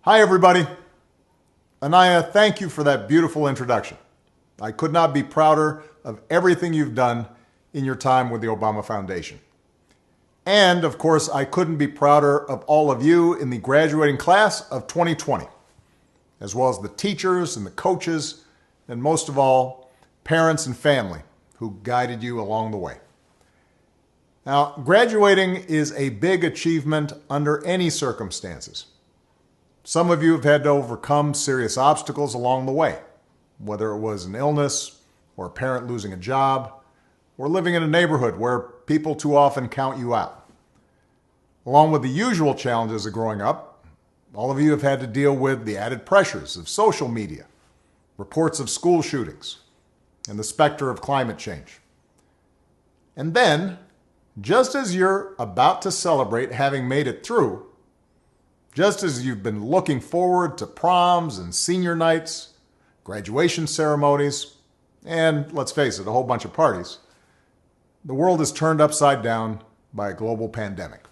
Hi, everybody. Anaya, thank you for that beautiful introduction. I could not be prouder of everything you've done in your time with the Obama Foundation. And, of course, I couldn't be prouder of all of you in the graduating class of 2020, as well as the teachers and the coaches, and most of all, parents and family who guided you along the way. Now, graduating is a big achievement under any circumstances. Some of you have had to overcome serious obstacles along the way, whether it was an illness or a parent losing a job or living in a neighborhood where people too often count you out. Along with the usual challenges of growing up, all of you have had to deal with the added pressures of social media, reports of school shootings, and the specter of climate change. And then, just as you're about to celebrate having made it through, just as you've been looking forward to proms and senior nights, graduation ceremonies, and, let's face it, a whole bunch of parties, the world is turned upside down by a global pandemic.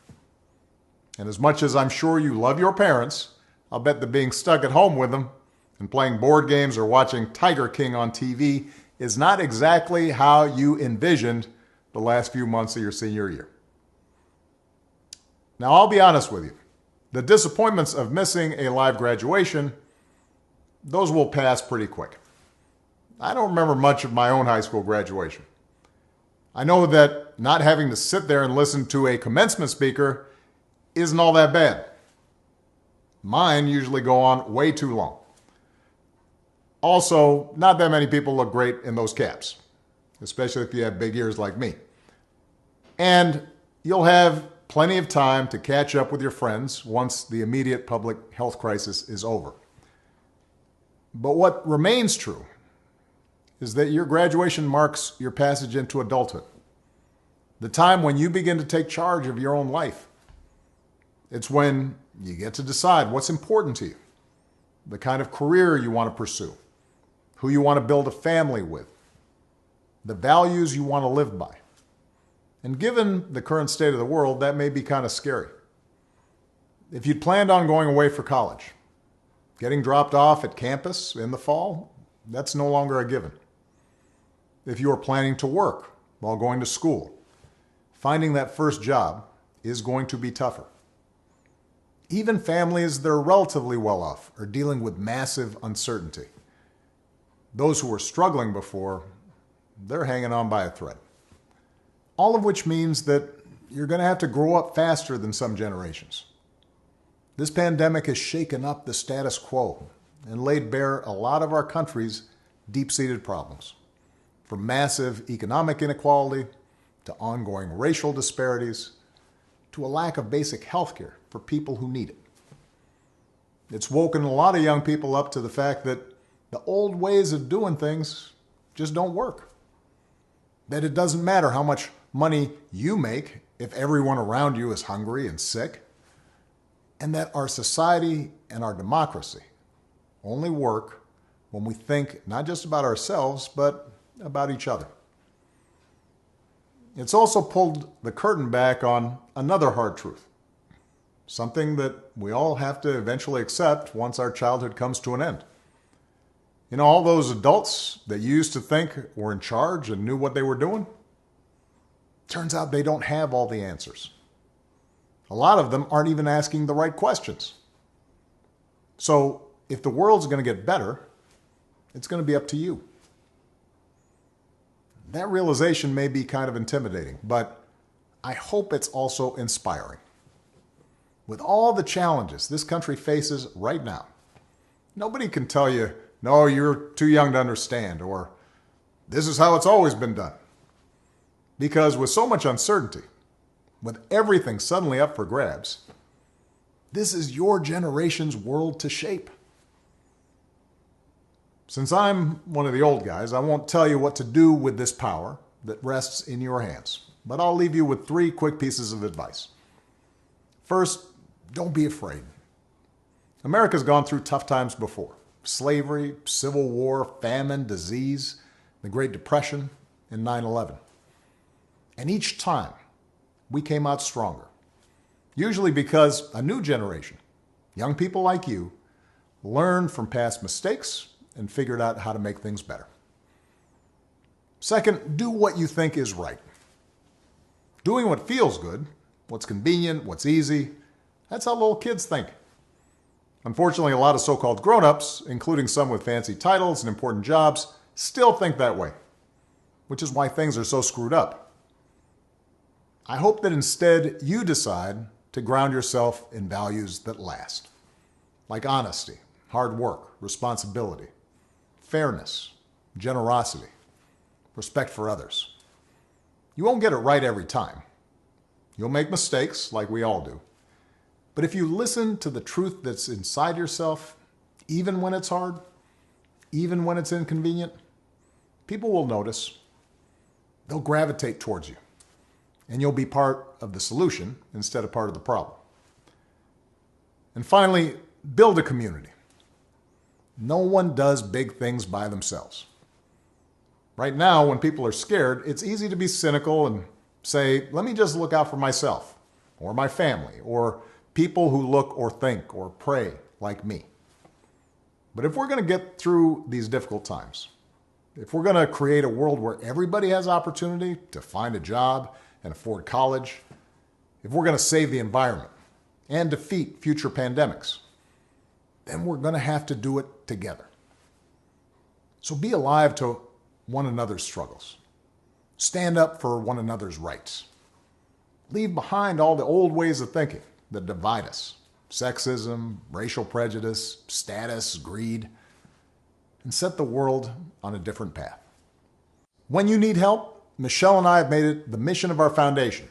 And as much as I'm sure you love your parents, I'll bet that being stuck at home with them and playing board games or watching Tiger King on TV is not exactly how you envisioned the last few months of your senior year. Now, I'll be honest with you. The disappointments of missing a live graduation, those will pass pretty quick. I don't remember much of my own high school graduation. I know that not having to sit there and listen to a commencement speaker isn't all that bad. Mine usually go on way too long. Also, not that many people look great in those caps, especially if you have big ears like me. And you'll have plenty of time to catch up with your friends once the immediate public health crisis is over. But what remains true is that your graduation marks your passage into adulthood, the time when you begin to take charge of your own life. It's when you get to decide what's important to you, the kind of career you want to pursue, who you want to build a family with, the values you want to live by. And given the current state of the world, that may be kind of scary. If you'd planned on going away for college, getting dropped off at campus in the fall, that's no longer a given. If you are planning to work while going to school, finding that first job is going to be tougher. Even families that are relatively well off are dealing with massive uncertainty. Those who were struggling before, they're hanging on by a thread. All of which means that you're going to have to grow up faster than some generations. This pandemic has shaken up the status quo and laid bare a lot of our country's deep-seated problems, from massive economic inequality to ongoing racial disparities to a lack of basic health care for people who need it. It's woken a lot of young people up to the fact that the old ways of doing things just don't work. That it doesn't matter how much money you make if everyone around you is hungry and sick, and that our society and our democracy only work when we think not just about ourselves, but about each other. It's also pulled the curtain back on another hard truth, something that we all have to eventually accept once our childhood comes to an end. You know, all those adults that you used to think were in charge and knew what they were doing, turns out they don't have all the answers. A lot of them aren't even asking the right questions. So if the world's going to get better, it's going to be up to you. That realization may be kind of intimidating, but I hope it's also inspiring. With all the challenges this country faces right now, nobody can tell you, no, you're too young to understand, or this is how it's always been done. Because with so much uncertainty, with everything suddenly up for grabs, this is your generation's world to shape. Since I'm one of the old guys, I won't tell you what to do with this power that rests in your hands, but I'll leave you with 3 quick pieces of advice. First, don't be afraid. America's gone through tough times before. Slavery, civil war, famine, disease, the Great Depression, and 9/11. And each time, we came out stronger. Usually because a new generation, young people like you, learned from past mistakes, and figured out how to make things better. Second, do what you think is right. Doing what feels good, what's convenient, what's easy, that's how little kids think. Unfortunately, a lot of so-called grown-ups, including some with fancy titles and important jobs, still think that way, which is why things are so screwed up. I hope that instead you decide to ground yourself in values that last, like honesty, hard work, responsibility, fairness, generosity, respect for others. You won't get it right every time. You'll make mistakes, like we all do. But if you listen to the truth that's inside yourself, even when it's hard, even when it's inconvenient, people will notice. They'll gravitate towards you. And you'll be part of the solution instead of part of the problem. And finally, build a community. No one does big things by themselves. Right now, when people are scared, it's easy to be cynical and say, let me just look out for myself, or my family, or people who look or think or pray like me. But if we're going to get through these difficult times, if we're going to create a world where everybody has opportunity to find a job and afford college, if we're going to save the environment and defeat future pandemics, then we're going to have to do it together. So be alive to one another's struggles. Stand up for one another's rights. Leave behind all the old ways of thinking that divide us. Sexism, racial prejudice, status, greed, and set the world on a different path. When you need help, Michelle and I have made it the mission of our foundation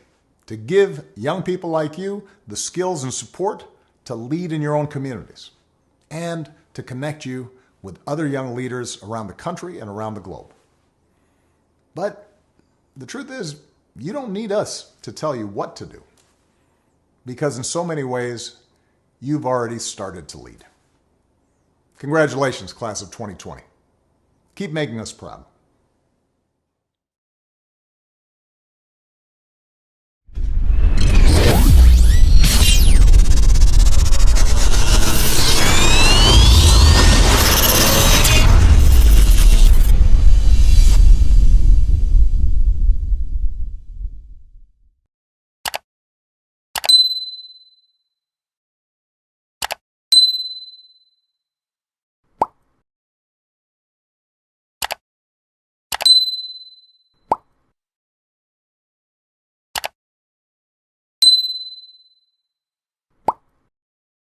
to give young people like you the skills and support to lead in your own communities and to connect you with other young leaders around the country and around the globe. But the truth is, you don't need us to tell you what to do, because in so many ways, you've already started to lead. Congratulations, class of 2020. Keep making us proud.